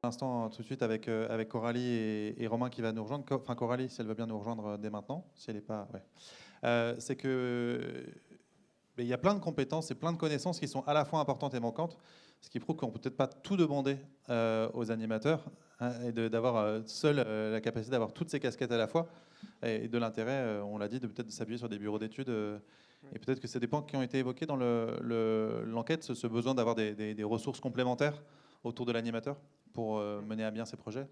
l'instant tout de suite avec, avec Coralie et Romain qui va nous rejoindre. Enfin, Coralie, si elle veut bien nous rejoindre dès maintenant, si elle n'est pas... Ouais. C'est que il y a plein de compétences et plein de connaissances qui sont à la fois importantes et manquantes, ce qui prouve qu'on ne peut peut-être pas tout demander aux animateurs, hein, et d'avoir seul la capacité d'avoir toutes ces casquettes à la fois, et de l'intérêt, on l'a dit, de peut-être s'appuyer sur des bureaux d'études. Et peut-être que c'est des points qui ont été évoqués dans l'enquête, ce besoin d'avoir des ressources complémentaires autour de l'animateur pour mener à bien ces projets.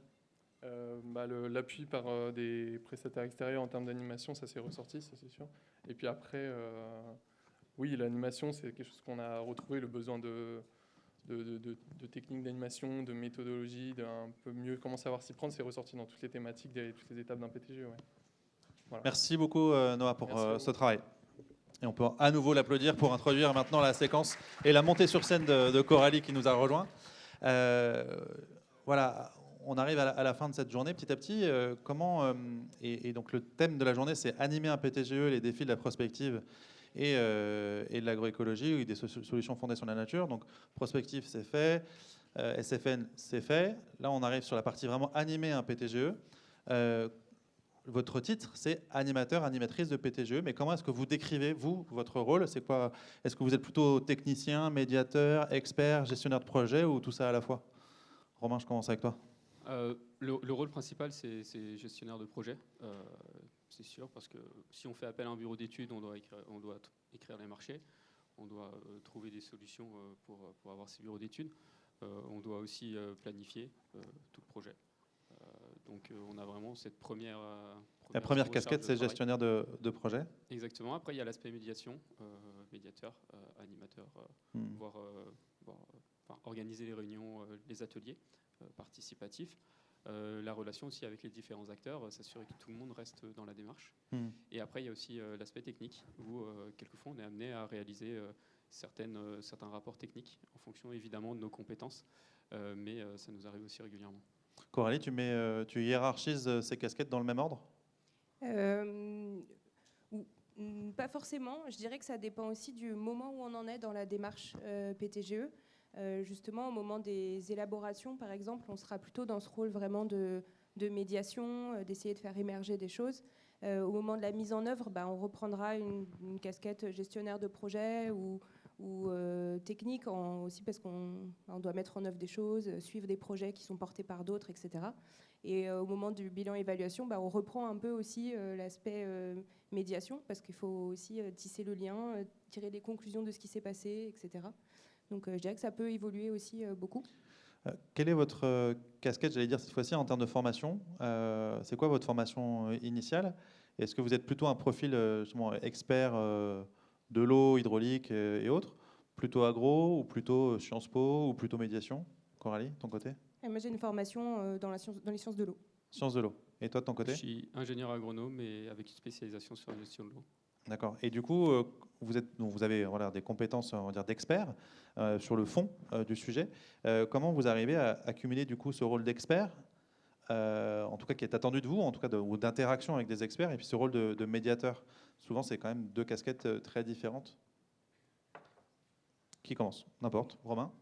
L'appui par des prestataires extérieurs en termes d'animation, ça s'est ressorti, ça c'est sûr. Et puis après, oui, l'animation, c'est quelque chose qu'on a retrouvé, le besoin de techniques d'animation, de méthodologie, d'un peu mieux comment savoir s'y prendre, c'est ressorti dans toutes les thématiques, toutes les étapes d'un PTGE. Ouais. Voilà. Merci beaucoup Noah pour ce travail. Et on peut à nouveau l'applaudir pour introduire maintenant la séquence et la montée sur scène de Coralie qui nous a rejoint. Voilà, on arrive à la fin de cette journée petit à petit. Et donc le thème de la journée, c'est animer un PTGE, les défis de la prospective et de l'agroécologie, ou des solutions fondées sur la nature. Donc prospective, c'est fait. SFN, c'est fait. Là, on arrive sur la partie vraiment animer un PTGE. Votre titre, c'est animateur, animatrice de PTGE. Mais comment est-ce que vous décrivez, vous, votre rôle? C'est quoi? Est-ce que vous êtes plutôt technicien, médiateur, expert, gestionnaire de projet, ou tout ça à la fois? Romain, je commence avec toi. Le rôle principal, c'est gestionnaire de projet. C'est sûr, parce que si on fait appel à un bureau d'études, on doit écrire les marchés, on doit trouver des solutions pour avoir ces bureaux d'études. On doit aussi planifier tout le projet. Donc on a vraiment cette première la première casquette, c'est gestionnaire de projet. Exactement. Après, il y a l'aspect médiation, médiateur, animateur, organiser les réunions, les ateliers participatifs. La relation aussi avec les différents acteurs, s'assurer que tout le monde reste dans la démarche. Et après, il y a aussi l'aspect technique, où quelquefois on est amené à réaliser certains rapports techniques en fonction évidemment de nos compétences, mais ça nous arrive aussi régulièrement. Coralie, tu hiérarchises ces casquettes dans le même ordre? Pas forcément. Je dirais que ça dépend aussi du moment où on en est dans la démarche PTGE. Justement, au moment des élaborations, par exemple, on sera plutôt dans ce rôle vraiment de médiation, d'essayer de faire émerger des choses. Au moment de la mise en œuvre, on reprendra une casquette gestionnaire de projet ou technique, aussi parce qu'on doit mettre en œuvre des choses, suivre des projets qui sont portés par d'autres, etc. Et au moment du bilan évaluation, on reprend un peu aussi l'aspect médiation, parce qu'il faut aussi tisser le lien, tirer les conclusions de ce qui s'est passé, etc. Donc je dirais que ça peut évoluer aussi beaucoup. Quelle est votre casquette, j'allais dire cette fois-ci, en termes de formation? C'est quoi votre formation initiale? Est-ce que vous êtes plutôt un profil justement expert de l'eau, hydraulique et autres, plutôt agro, ou plutôt Sciences Po, ou plutôt médiation? Coralie, ton côté? Moi, j'ai une formation dans les sciences de l'eau. Sciences de l'eau. Et toi, de ton côté? Je suis ingénieur agronome et avec une spécialisation sur la gestion de l'eau. D'accord. Et du coup, vous avez des compétences, on va dire, d'expert sur le fond du sujet. Comment vous arrivez à accumuler du coup ce rôle d'expert, en tout cas qui est attendu de vous, en tout cas ou d'interaction avec des experts, et puis ce rôle de médiateur? Souvent, c'est quand même deux casquettes très différentes. Qui commence? N'importe. Romain?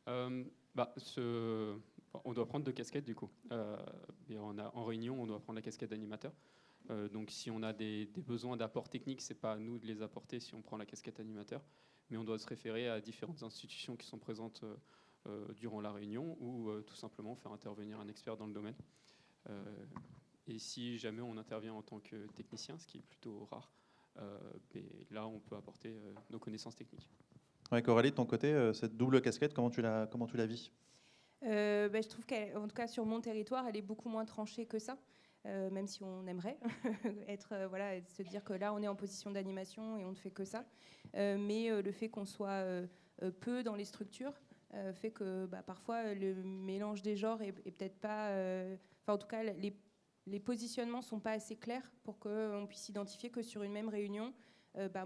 On doit prendre deux casquettes du coup. Et en réunion, on doit prendre la casquette d'animateur. Donc si on a des besoins d'apport technique, c'est pas à nous de les apporter si on prend la casquette animateur, mais on doit se référer à différentes institutions qui sont présentes durant la réunion, ou tout simplement faire intervenir un expert dans le domaine. Et si jamais on intervient en tant que technicien, ce qui est plutôt rare, là on peut apporter nos connaissances techniques. Ouais, Coralie, de ton côté, cette double casquette, comment tu la vis? Je trouve qu'en tout cas sur mon territoire, elle est beaucoup moins tranchée que ça. Même si on aimerait se dire que là on est en position d'animation et on ne fait que ça, mais le fait qu'on soit peu dans les structures fait que parfois le mélange des genres est peut-être pas, en tout cas les positionnements sont pas assez clairs pour qu'on puisse identifier que sur une même réunion,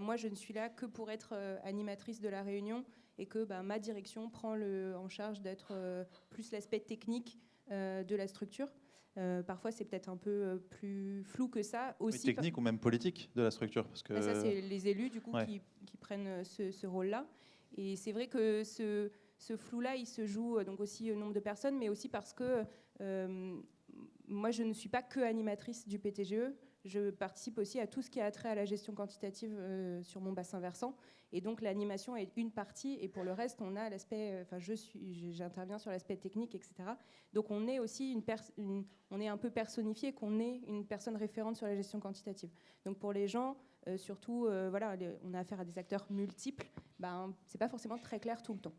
moi je ne suis là que pour être animatrice de la réunion, et que ma direction prend en charge d'être plus l'aspect technique de la structure. Parfois, c'est peut-être un peu plus flou que ça. Aussi, technique ou même politique de la structure, parce que ça, c'est les élus du coup qui prennent ce rôle-là. Et c'est vrai que ce flou-là, il se joue donc aussi au nombre de personnes, mais aussi parce que moi, je ne suis pas que animatrice du PTGE. Je participe aussi à tout ce qui a trait à la gestion quantitative sur mon bassin versant. Et donc, l'animation est une partie. Et pour le reste, on a l'aspect... j'interviens sur l'aspect technique, etc. Donc, on est aussi on est un peu personnifié, qu'on est une personne référente sur la gestion quantitative. Donc, pour les gens, surtout, on a affaire à des acteurs multiples. C'est pas forcément très clair tout le temps.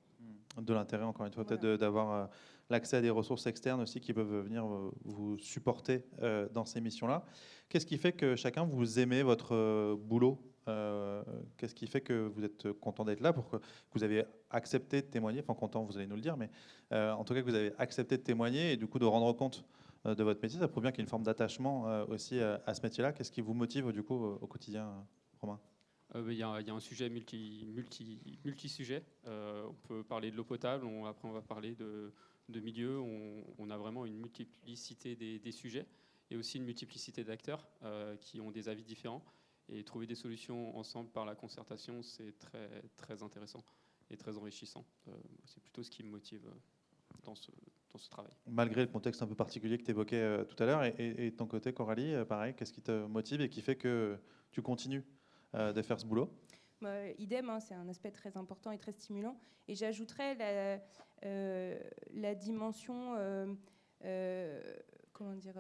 De l'intérêt, encore une fois, peut-être d'avoir l'accès à des ressources externes aussi qui peuvent venir vous supporter dans ces missions-là. Qu'est-ce qui fait que chacun, vous aimez votre boulot ? Qu'est-ce qui fait que vous êtes content d'être là, pour que vous avez accepté de témoigner, enfin content, vous allez nous le dire, mais en tout cas que vous avez accepté de témoigner et du coup de rendre compte de votre métier, ça prouve bien qu'il y a une forme d'attachement aussi à ce métier-là. Qu'est-ce qui vous motive du coup au quotidien, Romain ? Il y a un sujet multi-sujet. On peut parler de l'eau potable, après on va parler de milieu. On a vraiment une multiplicité des sujets et aussi une multiplicité d'acteurs qui ont des avis différents. Et trouver des solutions ensemble par la concertation, c'est très, très intéressant et très enrichissant. C'est plutôt ce qui me motive dans ce travail. Malgré le contexte un peu particulier que tu évoquais tout à l'heure, et de ton côté, Coralie, pareil, qu'est-ce qui te motive et qui fait que tu continues de faire ce boulot ? Idem, c'est un aspect très important et très stimulant. Et j'ajouterais la dimension, comment dire,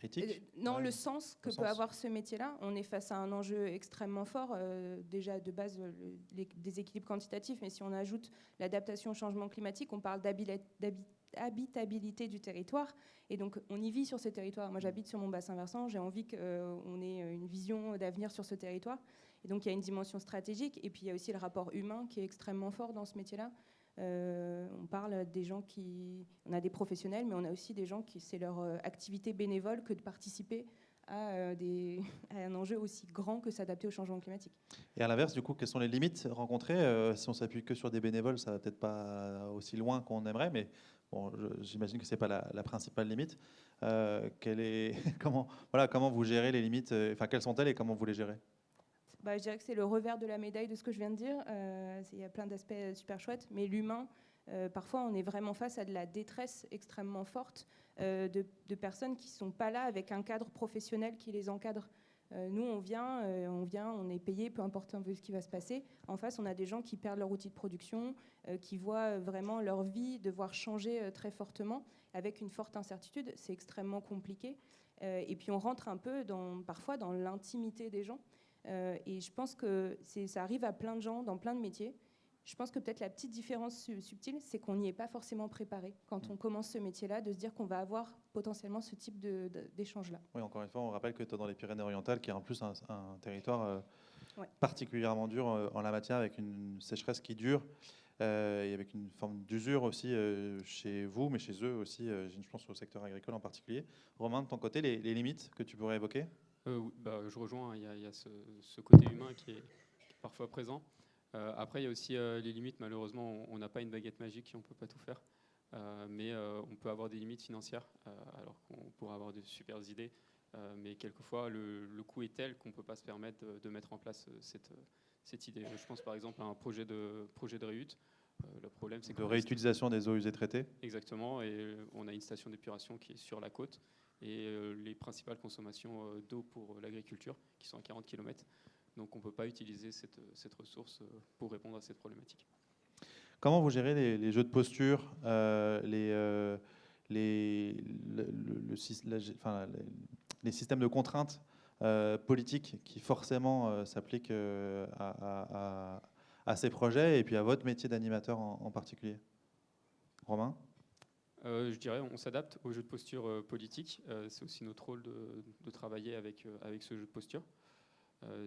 éthique ? Non, Ouais. le sens que peut avoir ce métier-là. On est face à un enjeu extrêmement fort, déjà de base des équilibres quantitatifs, mais si on ajoute l'adaptation au changement climatique, on parle d'habitabilité du territoire, et donc on y vit sur ce territoire. Moi, j'habite sur mon bassin versant, j'ai envie qu'on ait une vision d'avenir sur ce territoire, et donc il y a une dimension stratégique, et puis il y a aussi le rapport humain qui est extrêmement fort dans ce métier-là. On parle des gens on a des professionnels, mais on a aussi des gens qui c'est leur activité bénévole que de participer à un enjeu aussi grand que s'adapter au changement climatique. Et à l'inverse, du coup, quelles sont les limites rencontrées ? Si on s'appuie que sur des bénévoles, ça va peut-être pas aussi loin qu'on aimerait, mais bon, j'imagine que c'est pas la principale limite. Comment vous gérez les limites ? Enfin, quelles sont-elles et comment vous les gérez ? Je dirais que c'est le revers de la médaille de ce que je viens de dire. Il y a plein d'aspects super chouettes, mais l'humain, parfois on est vraiment face à de la détresse extrêmement forte de personnes qui ne sont pas là avec un cadre professionnel qui les encadre. Nous, on vient, on est payé, peu importe un peu ce qui va se passer. En face, on a des gens qui perdent leur outil de production, qui voient vraiment leur vie devoir changer très fortement, avec une forte incertitude. C'est extrêmement compliqué. Et puis on rentre un peu parfois dans l'intimité des gens. Et je pense que ça arrive à plein de gens, dans plein de métiers. Je pense que peut-être la petite différence subtile, c'est qu'on n'y est pas forcément préparé quand on commence ce métier-là, de se dire qu'on va avoir potentiellement ce type d'échange-là. Oui, encore une fois, on rappelle que tu es dans les Pyrénées-Orientales, qui est en plus un territoire particulièrement dur en la matière, avec une sécheresse qui dure, et avec une forme d'usure aussi chez vous, mais chez eux aussi, je pense au secteur agricole en particulier. Romain, de ton côté, les limites que tu pourrais évoquer ? Je rejoins, il y a ce côté humain qui est parfois présent. Après, il y a aussi les limites. Malheureusement, on n'a pas une baguette magique et on ne peut pas tout faire. Mais on peut avoir des limites financières, alors qu'on pourrait avoir de super idées. Mais quelquefois, le coût est tel qu'on ne peut pas se permettre de mettre en place cette idée. Je pense par exemple à un projet de réhute. Le problème, c'est de réutilisation des eaux usées traitées. Exactement. Et on a une station d'épuration qui est sur la côte. Et les principales consommations d'eau pour l'agriculture, qui sont à 40 km. Donc on ne peut pas utiliser cette ressource pour répondre à cette problématique. Comment vous gérez les jeux de posture, les systèmes de contraintes politiques qui forcément s'appliquent à ces projets et puis à votre métier d'animateur en particulier ? Romain ? Je dirais on s'adapte aux jeux de posture politiques. C'est aussi notre rôle de travailler avec ce jeu de posture.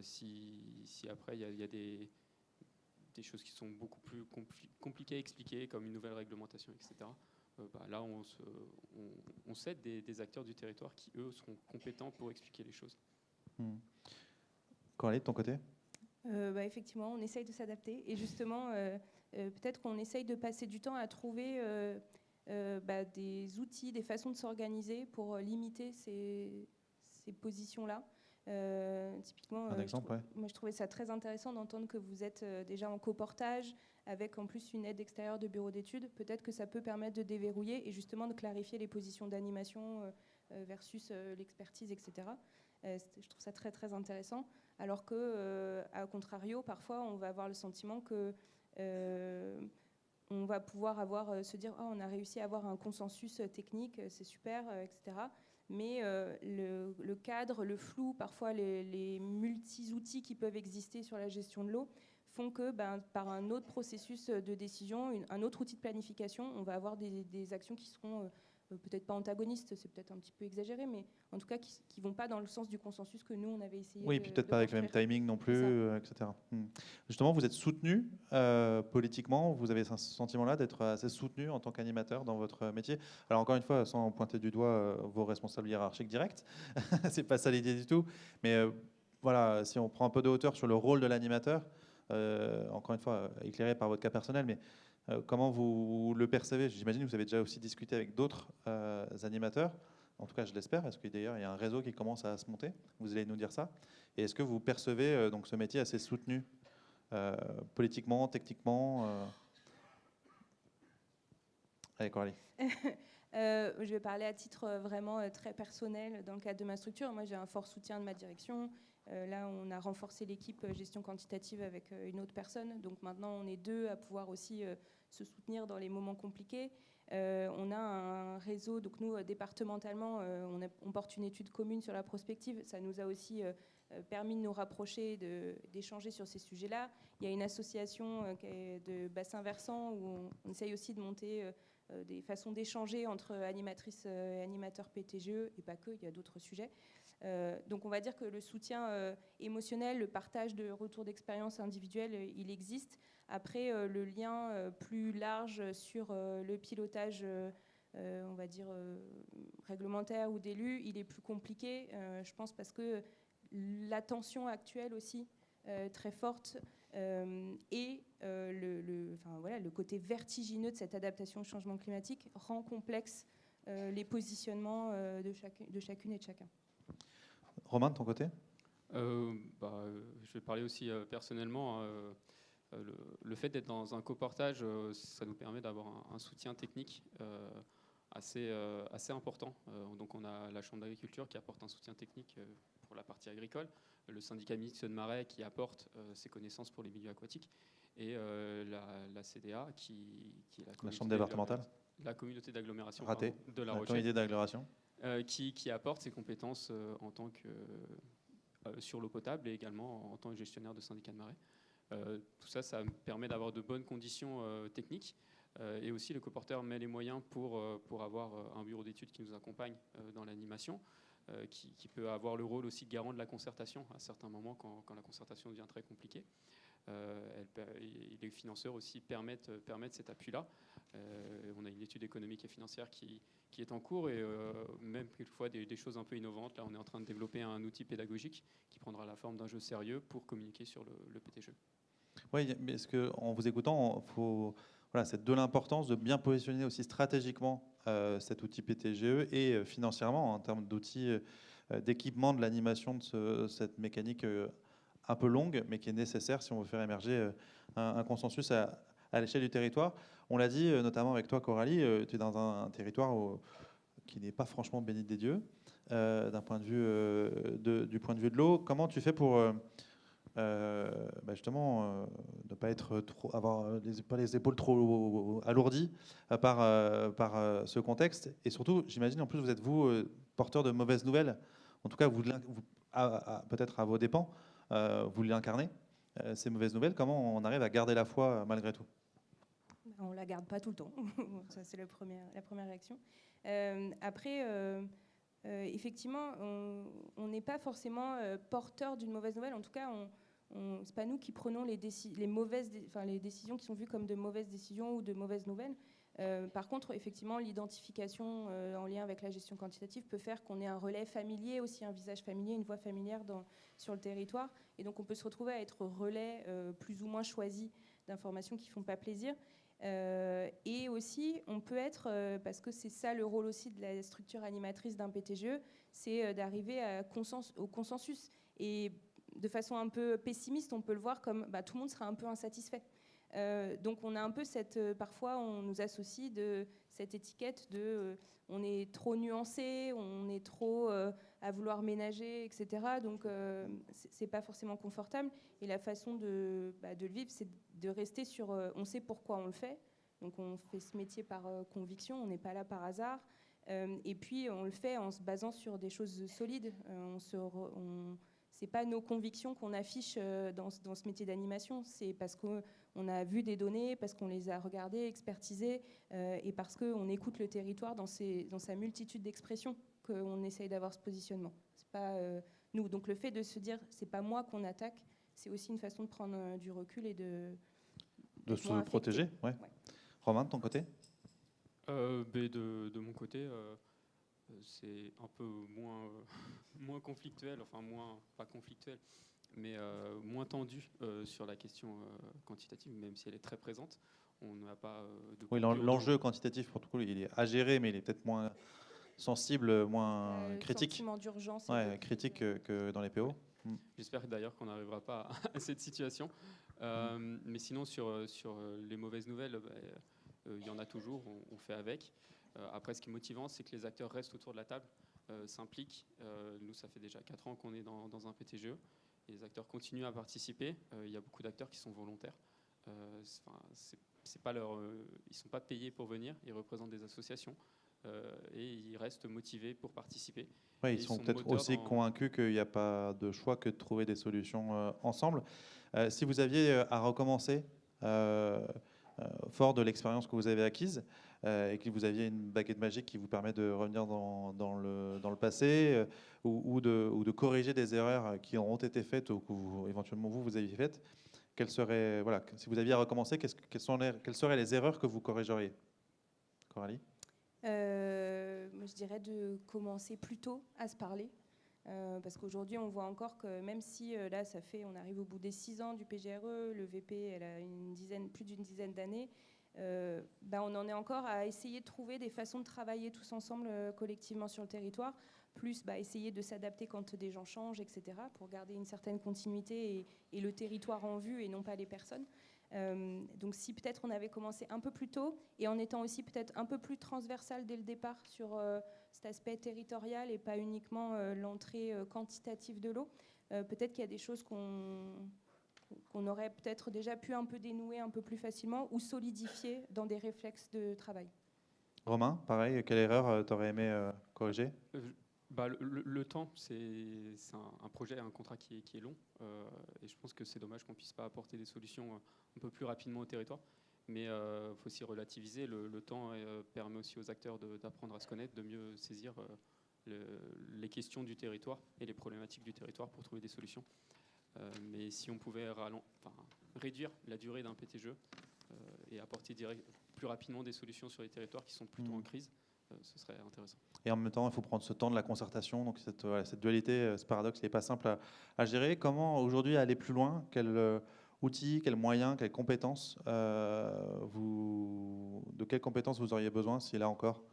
Si après il y a des choses qui sont beaucoup plus compliquées à expliquer, comme une nouvelle réglementation, etc., là on s'aide des acteurs du territoire qui, eux, seront compétents pour expliquer les choses. Coralie, de ton côté ? Effectivement, on essaye de s'adapter. Et justement, peut-être qu'on essaye de passer du temps à trouver des outils, des façons de s'organiser pour limiter ces positions-là. Typiquement, Un exemple, ouais. moi je trouvais ça très intéressant d'entendre que vous êtes déjà en coportage avec en plus une aide extérieure de bureau d'études. Peut-être que ça peut permettre de déverrouiller et justement de clarifier les positions d'animation versus l'expertise, etc. Je trouve ça très très intéressant. Alors que, à contrario, parfois on va avoir le sentiment que on va pouvoir se dire on a réussi à avoir un consensus technique, c'est super, etc. Mais le cadre, le flou, parfois les multi-outils qui peuvent exister sur la gestion de l'eau font que par un autre processus de décision, un autre outil de planification, on va avoir des actions qui seront peut-être pas antagonistes, c'est peut-être un petit peu exagéré, mais en tout cas qui ne vont pas dans le sens du consensus que nous, on avait essayé Oui, puis peut-être pas avec le même timing non plus, etc. Justement, vous êtes soutenu politiquement, vous avez ce sentiment-là d'être assez soutenu en tant qu'animateur dans votre métier. Alors encore une fois, sans pointer du doigt vos responsables hiérarchiques directs, c'est pas ça l'idée du tout, mais voilà, si on prend un peu de hauteur sur le rôle de l'animateur, encore une fois, éclairé par votre cas personnel, mais comment vous le percevez? J'imagine que vous avez déjà aussi discuté avec d'autres animateurs. En tout cas, je l'espère. Est-ce que d'ailleurs, il y a un réseau qui commence à se monter? Vous allez nous dire ça. Et est-ce que vous percevez donc ce métier assez soutenu politiquement, techniquement Allez, Coralie. Je vais parler à titre vraiment très personnel dans le cadre de ma structure. Moi, j'ai un fort soutien de ma direction. Là, on a renforcé l'équipe gestion quantitative avec une autre personne. Donc maintenant, on est deux à pouvoir aussi se soutenir dans les moments compliqués. On a un réseau, donc nous, départementalement, on porte une étude commune sur la prospective. Ça nous a aussi permis de nous rapprocher, d'échanger sur ces sujets-là. Il y a une association de bassin versant où on essaye aussi de monter des façons d'échanger entre animatrices et animateurs PTGE, et pas que, il y a d'autres sujets. Donc on va dire que le soutien émotionnel, le partage de retours d'expérience individuelle, il existe. Après, le lien plus large sur le pilotage, on va dire, réglementaire ou d'élu, il est plus compliqué, je pense, parce que la tension actuelle aussi, très forte, et le côté vertigineux de cette adaptation au changement climatique rend complexe les positionnements de chacune et de chacun. Romain, de ton côté? Je vais parler aussi personnellement. Le fait d'être dans un coportage, ça nous permet d'avoir un soutien technique assez important. Donc on a la Chambre d'agriculture qui apporte un soutien technique pour la partie agricole, le syndicat mixte de Marais qui apporte ses connaissances pour les milieux aquatiques, et la CDA qui est la Chambre départementale, la communauté d'agglomération de La la Rochelle, communauté d'agglomération, qui apporte ses compétences en tant que sur l'eau potable et également en tant que gestionnaire de syndicat de marais. Tout ça, ça permet d'avoir de bonnes conditions techniques, et aussi le coporteur met les moyens pour avoir un bureau d'études qui nous accompagne dans l'animation, qui peut avoir le rôle aussi de garant de la concertation à certains moments quand la concertation devient très compliquée. Les financeurs aussi permettent cet appui-là. On a une étude économique et financière qui est en cours, et même quelquefois des choses un peu innovantes. Là, on est en train de développer un outil pédagogique qui prendra la forme d'un jeu sérieux pour communiquer sur le PTGE. Oui, mais est-ce qu'en vous écoutant, c'est de l'importance de bien positionner aussi stratégiquement cet outil PTGE et financièrement en termes d'outils d'équipement de l'animation de cette mécanique un peu longue, mais qui est nécessaire si on veut faire émerger un consensus à l'échelle du territoire. On l'a dit, notamment avec toi, Coralie, tu es dans un territoire qui n'est pas franchement béni des dieux, du point de vue de l'eau. Comment tu fais pour justement ne pas être avoir pas les épaules trop alourdies par ce contexte, et surtout, j'imagine, en plus, vous êtes porteur de mauvaises nouvelles. En tout cas, peut-être à vos dépens, vous l'incarnez, ces mauvaises nouvelles. Comment on arrive à garder la foi malgré tout? On ne la garde pas tout le temps. Ça, c'est la première réaction. Après, effectivement, on n'est pas forcément porteur d'une mauvaise nouvelle. En tout cas, c'est pas nous qui prenons les décisions qui sont vues comme de mauvaises décisions ou de mauvaises nouvelles. Par contre, effectivement, l'identification en lien avec la gestion quantitative peut faire qu'on ait un relais familier, aussi un visage familier, une voix familière sur le territoire. Et donc, on peut se retrouver à être relais plus ou moins choisi d'informations qui ne font pas plaisir. Et aussi, on peut être, parce que c'est ça le rôle aussi de la structure animatrice d'un PTGE, c'est d'arriver au consensus. Et de façon un peu pessimiste, on peut le voir comme tout le monde sera un peu insatisfait. Donc on a un peu parfois on nous associe de cette étiquette de on est trop nuancé, on est trop à vouloir ménager, etc. Donc c'est pas forcément confortable. Et la façon de le vivre, c'est de rester sur on sait pourquoi on le fait. Donc on fait ce métier par conviction, on n'est pas là par hasard. Et puis on le fait en se basant sur des choses solides. C'est pas nos convictions qu'on affiche dans ce métier d'animation, c'est parce qu'on a vu des données, parce qu'on les a regardées, expertisées, et parce qu'on écoute le territoire dans sa multitude d'expressions qu'on essaye d'avoir ce positionnement. C'est pas nous. Donc le fait de se dire, c'est pas moi qu'on attaque, c'est aussi une façon de prendre du recul et de se protéger. Ouais. Romain, de ton côté? De mon côté, c'est un peu moins conflictuel, enfin pas conflictuel, mais moins tendu sur la question quantitative, même si elle est très présente. On n'a pas de... Oui, l'enjeu quantitatif, pour tout coup, il est à gérer, mais il est peut-être moins sensible, moins critique. Sentiment d'urgence. Ouais, critique que dans les PO. J'espère d'ailleurs qu'on n'arrivera pas à cette situation. Mais sinon, sur les mauvaises nouvelles, il y en a toujours, on fait avec. Après, ce qui est motivant, c'est que les acteurs restent autour de la table, s'impliquent. Nous, ça fait déjà 4 ans qu'on est dans un PTGE. Et les acteurs continuent à participer. Il y a beaucoup d'acteurs qui sont volontaires. C'est pas ils ne sont pas payés pour venir, ils représentent des associations. Et ils restent motivés pour participer. Ouais, ils sont peut-être aussi convaincus qu'il n'y a pas de choix que de trouver des solutions ensemble. Si vous aviez à recommencer, fort de l'expérience que vous avez acquise, et que vous aviez une baguette magique qui vous permet de revenir dans le passé, ou de corriger des erreurs qui auront été faites ou que éventuellement vous aviez faites, si vous aviez à recommencer, quelles seraient les erreurs que vous corrigeriez? Coralie? Moi, je dirais de commencer plus tôt à se parler. Parce qu'aujourd'hui, on voit encore que même si là, on arrive au bout des 6 ans du PGRE, le VP, elle a plus d'une dizaine d'années, on en est encore à essayer de trouver des façons de travailler tous ensemble collectivement sur le territoire, plus essayer de s'adapter quand des gens changent, etc., pour garder une certaine continuité et le territoire en vue et non pas les personnes. Donc si peut-être on avait commencé un peu plus tôt et en étant aussi peut-être un peu plus transversal dès le départ sur cet aspect territorial et pas uniquement l'entrée quantitative de l'eau, peut-être qu'il y a des choses qu'on aurait peut-être déjà pu un peu dénouer un peu plus facilement ou solidifier dans des réflexes de travail. Romain, pareil, quelle erreur t'aurais aimé corriger? Le temps, c'est un projet, un contrat qui est long, et je pense que c'est dommage qu'on ne puisse pas apporter des solutions un peu plus rapidement au territoire, mais il faut aussi relativiser. Le temps permet aussi aux acteurs d'apprendre à se connaître, de mieux saisir les questions du territoire et les problématiques du territoire pour trouver des solutions. Mais si on pouvait réduire la durée d'un PTGE et apporter plus rapidement des solutions sur les territoires qui sont plutôt en crise, ce serait intéressant. Et en même temps, il faut prendre ce temps de la concertation. Donc cette dualité, ce paradoxe, n'est pas simple à gérer. Comment aujourd'hui aller plus loin? Quels outils, quels moyens, quelles compétences de quelles compétences vous auriez besoin si là encore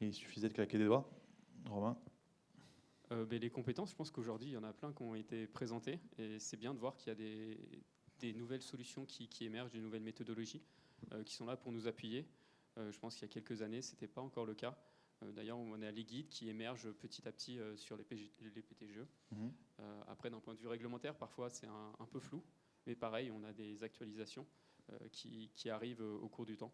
il suffisait de claquer des doigts? Romain? Les compétences, je pense qu'aujourd'hui, il y en a plein qui ont été présentées. Et c'est bien de voir qu'il y a des nouvelles solutions qui émergent, des nouvelles méthodologies qui sont là pour nous appuyer. Je pense qu'il y a quelques années, ce n'était pas encore le cas. D'ailleurs, on a les guides qui émergent petit à petit sur les PTGE. Après, d'un point de vue réglementaire, parfois c'est un peu flou. Mais pareil, on a des actualisations qui arrivent au cours du temps.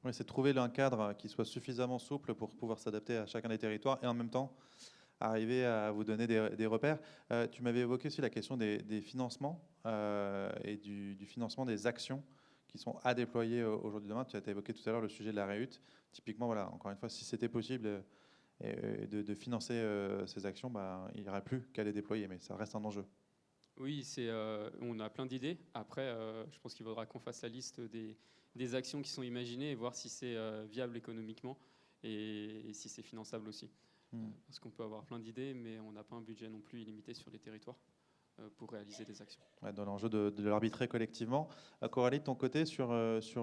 Oui, c'est trouver un cadre qui soit suffisamment souple pour pouvoir s'adapter à chacun des territoires et en même temps arriver à vous donner des repères. Tu m'avais évoqué aussi la question des financements et du financement des actions qui sont à déployer aujourd'hui demain. Tu as évoqué tout à l'heure le sujet de la REUT. Typiquement, voilà, encore une fois, si c'était possible de financer ces actions, il n'y aurait plus qu'à les déployer, mais ça reste un enjeu. Oui, on a plein d'idées. Après, je pense qu'il faudra qu'on fasse la liste des actions qui sont imaginées et voir si c'est viable économiquement et si c'est finançable aussi. Parce qu'on peut avoir plein d'idées, mais on n'a pas un budget non plus illimité sur les territoires. pour réaliser des actions. Ouais, dans l'enjeu de l'arbitrer collectivement. Coralie, de ton côté, sur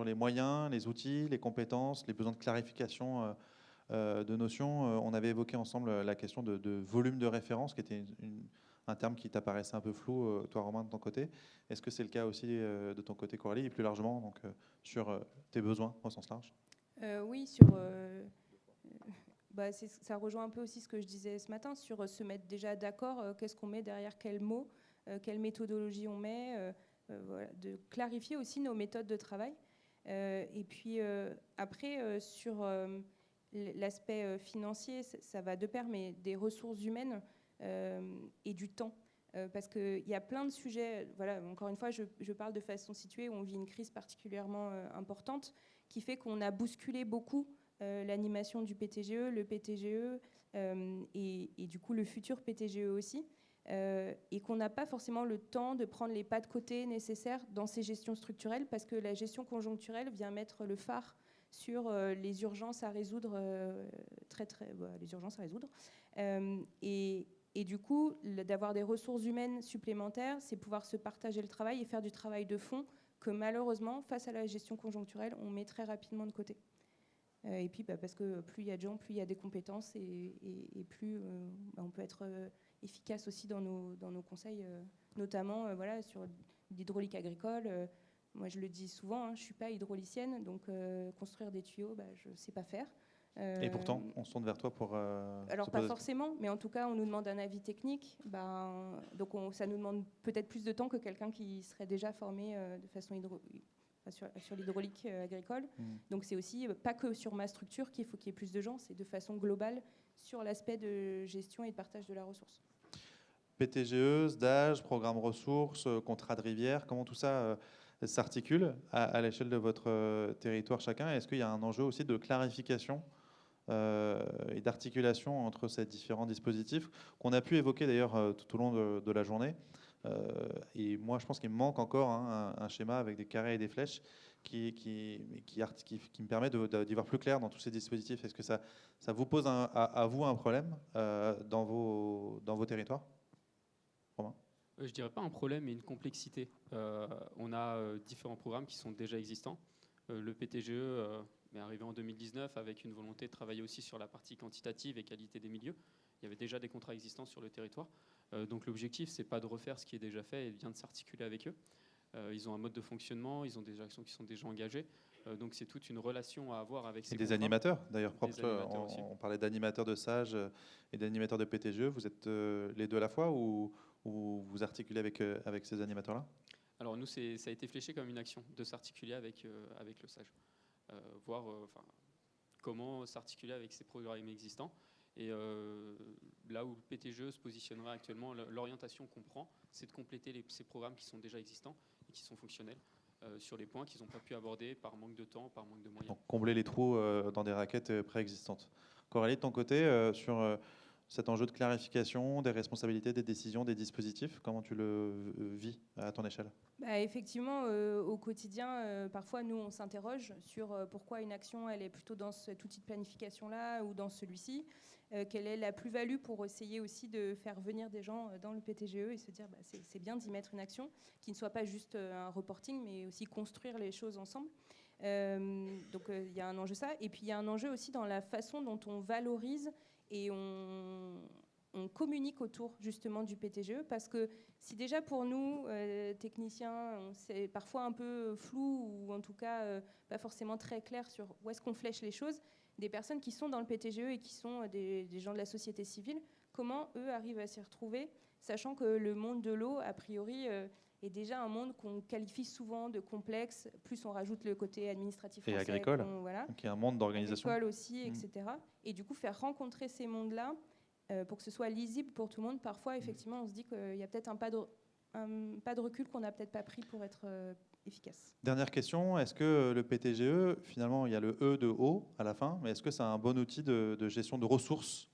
les moyens, les outils, les compétences, les besoins de clarification de notions, on avait évoqué ensemble la question de volume de référence, qui était un terme qui t'apparaissait un peu flou, toi Romain, de ton côté. Est-ce que c'est le cas aussi de ton côté, Coralie, et plus largement donc, sur tes besoins au sens large? Oui, ça rejoint un peu aussi ce que je disais ce matin, sur se mettre déjà d'accord, qu'est-ce qu'on met derrière quel mot, quelle méthodologie on met, voilà, de clarifier aussi nos méthodes de travail. Et puis après, sur l'aspect financier, ça va de pair, mais des ressources humaines et du temps. Parce qu'il y a plein de sujets, voilà, encore une fois, je parle de façon située où on vit une crise particulièrement importante qui fait qu'on a bousculé beaucoup l'animation du PTGE, le PTGE et du coup le futur PTGE aussi, et qu'on n'a pas forcément le temps de prendre les pas de côté nécessaires dans ces gestions structurelles parce que la gestion conjoncturelle vient mettre le phare sur les urgences à résoudre, les urgences à résoudre. Et du coup, d'avoir des ressources humaines supplémentaires, c'est pouvoir se partager le travail et faire du travail de fond que malheureusement, face à la gestion conjoncturelle, on met très rapidement de côté. Et puis, parce que plus il y a de gens, plus il y a des compétences et plus on peut être efficace aussi dans nos conseils, notamment voilà, sur l'hydraulique agricole. Moi, je le dis souvent, je ne suis pas hydraulicienne, donc construire des tuyaux, je ne sais pas faire. Et pourtant, on se tourne vers toi pour... alors pas forcément, mais en tout cas, on nous demande un avis technique. Donc ça nous demande peut-être plus de temps que quelqu'un qui serait déjà formé de façon sur l'hydraulique agricole. Donc c'est aussi pas que sur ma structure qu'il faut qu'il y ait plus de gens, c'est de façon globale sur l'aspect de gestion et de partage de la ressource. PTGE, SDAGE, programme ressources, contrat de rivière, comment tout ça s'articule à l'échelle de votre territoire chacun? Est-ce qu'il y a un enjeu aussi de clarification et d'articulation entre ces différents dispositifs qu'on a pu évoquer d'ailleurs tout au long de la journée? Et moi, je pense qu'il me manque encore un schéma avec des carrés et des flèches qui me permet d'y voir plus clair dans tous ces dispositifs. Est-ce que ça vous pose à vous un problème dans vos territoires, Romain? Je dirais pas un problème, mais une complexité. On a différents programmes qui sont déjà existants. Le PTGE est arrivé en 2019 avec une volonté de travailler aussi sur la partie quantitative et qualité des milieux. Il y avait déjà des contrats existants sur le territoire. Donc l'objectif, c'est pas de refaire ce qui est déjà fait et bien de s'articuler avec eux. Ils ont un mode de fonctionnement, ils ont des actions qui sont déjà engagées. Donc c'est toute une relation à avoir avec ces des contrats. Animateurs, d'ailleurs, On parlait d'animateurs de SAGE et d'animateurs de PTGE. Vous êtes les deux à la fois ou vous articulez avec ces animateurs-là? Alors nous, ça a été fléché comme une action de s'articuler avec le SAGE. Voir comment s'articuler avec ces programmes existants. Et là où le PTGE se positionnerait actuellement, l'orientation qu'on prend, c'est de compléter ces programmes qui sont déjà existants et qui sont fonctionnels sur les points qu'ils n'ont pas pu aborder par manque de temps, par manque de moyens. Donc combler les trous dans des raquettes préexistantes. Coralie, de ton côté, sur cet enjeu de clarification des responsabilités, des décisions, des dispositifs, comment tu le vis à ton échelle? Effectivement, au quotidien, parfois, nous, on s'interroge sur pourquoi une action, elle est plutôt dans cet outil de planification-là ou dans celui-ci. Quelle est la plus-value pour essayer aussi de faire venir des gens dans le PTGE et se dire c'est bien d'y mettre une action qui ne soit pas juste un reporting, mais aussi construire les choses ensemble. Donc, il y a un enjeu ça. Et puis, il y a un enjeu aussi dans la façon dont on valorise et on communique autour justement du PTGE, parce que si déjà pour nous, techniciens, c'est parfois un peu flou ou en tout cas pas forcément très clair sur où est-ce qu'on flèche les choses, des personnes qui sont dans le PTGE et qui sont des gens de la société civile, comment eux arrivent à s'y retrouver, sachant que le monde de l'eau, a priori, est déjà un monde qu'on qualifie souvent de complexe, plus on rajoute le côté administratif et agricole, voilà, qui est un monde d'organisation. Agricole aussi, etc. Et du coup, faire rencontrer ces mondes-là, pour que ce soit lisible pour tout le monde, parfois, effectivement, on se dit qu'il y a peut-être un pas de recul qu'on n'a peut-être pas pris pour être efficace. Dernière question, est-ce que le PTGE, finalement, il y a le E de eau à la fin, mais est-ce que c'est un bon outil de gestion de ressources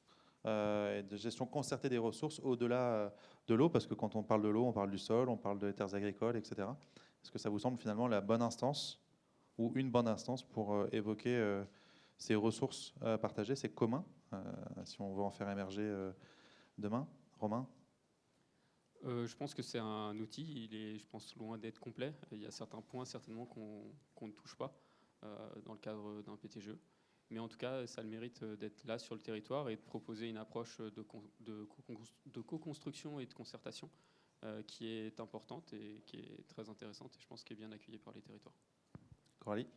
et de gestion concertée des ressources au-delà de l'eau? Parce que quand on parle de l'eau, on parle du sol, on parle des terres agricoles, etc. Est-ce que ça vous semble finalement la bonne instance ou une bonne instance pour évoquer ces ressources partagées, c'est commun, si on veut en faire émerger demain? Romain? Je pense que c'est un outil, il est, je pense, loin d'être complet. Il y a certains points certainement qu'on ne touche pas dans le cadre d'un PTGE. Mais en tout cas, ça a le mérite d'être là sur le territoire et de proposer une approche de co-construction et de concertation qui est importante et qui est très intéressante et je pense qu'elle est bien accueillie par les territoires. Coralie?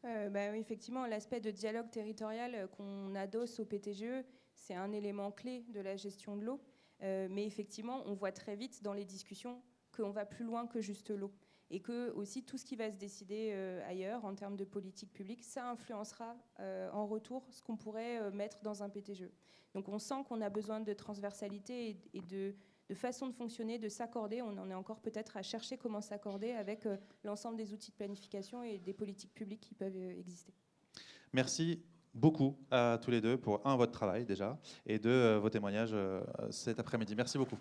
Oui, effectivement, l'aspect de dialogue territorial qu'on adosse au PTGE, c'est un élément clé de la gestion de l'eau. Mais effectivement, on voit très vite dans les discussions qu'on va plus loin que juste l'eau. Et que aussi tout ce qui va se décider ailleurs en termes de politique publique, ça influencera en retour ce qu'on pourrait mettre dans un PTGE. Donc on sent qu'on a besoin de transversalité et de façon de fonctionner, de s'accorder. On en est encore peut-être à chercher comment s'accorder avec l'ensemble des outils de planification et des politiques publiques qui peuvent exister. Merci beaucoup à tous les deux pour, un, votre travail déjà, et deux, vos témoignages cet après-midi. Merci beaucoup.